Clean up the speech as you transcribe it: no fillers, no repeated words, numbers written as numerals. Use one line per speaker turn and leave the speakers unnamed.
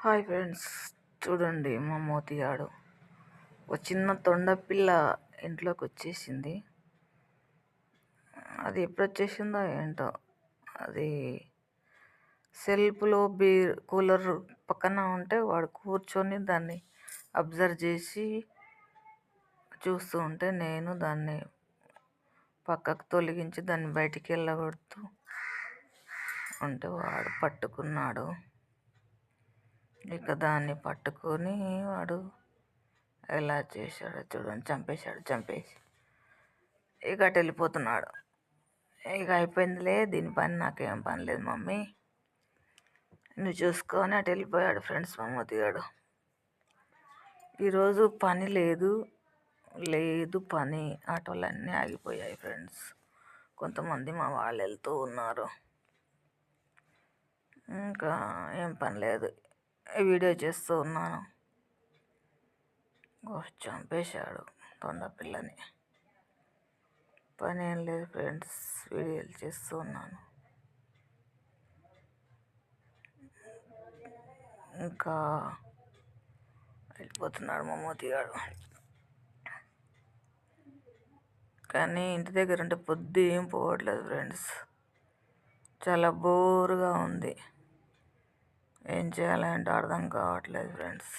Hi friends, చూడండి మా మోతిగాడు ఒక చిన్న తొండపిల్ల ఇంట్లోకి వచ్చేసింది. అది ఎప్పుడు వచ్చేసిందో ఏంటో. అది సెల్ఫ్లో కూలర్ పక్కన ఉంటే వాడు కూర్చొని దాన్ని అబ్జర్వ్ చేసి చూస్తూ ఉంటే నేను దాన్ని పక్కకు తొలగించి దాన్ని బయటికి వెళ్ళగొడుతూ ఉంటే వాడు పట్టుకున్నాడు. ఇక దాన్ని పట్టుకొని వాడు ఎలా చేశాడో చూడండి. చంపేసి ఇక అటు వెళ్ళిపోతున్నాడు. ఇక అయిపోయిందిలే, దీని పని నాకేం పని లేదు మమ్మీ, నువ్వు చూసుకొని అటు వెళ్ళిపోయాడు. ఫ్రెండ్స్, మా మోతిగాడు ఈరోజు పని లేదు పని. ఆటోలన్నీ ఆగిపోయాయి ఫ్రెండ్స్. కొంతమంది మా వాళ్ళు వెళ్తూ ఉన్నారు. ఇంకా ఏం పని లేదు, వీడియో చేస్తూ ఉన్నాను. చంపేశాడు తొండపిల్లని. పని ఏం లేదు ఫ్రెండ్స్, వీడియోలు చేస్తూ ఉన్నాను. ఇంకా వెళ్ళిపోతున్నాడు మా మోతిగాడు. కానీ ఇంటి దగ్గర ఉంటే పొద్దు ఏం పోవట్లేదు ఫ్రెండ్స్. చాలా బోరుగా ఉంది. ఏం చేయాలంటే అర్థం కావట్లేదు ఫ్రెండ్స్.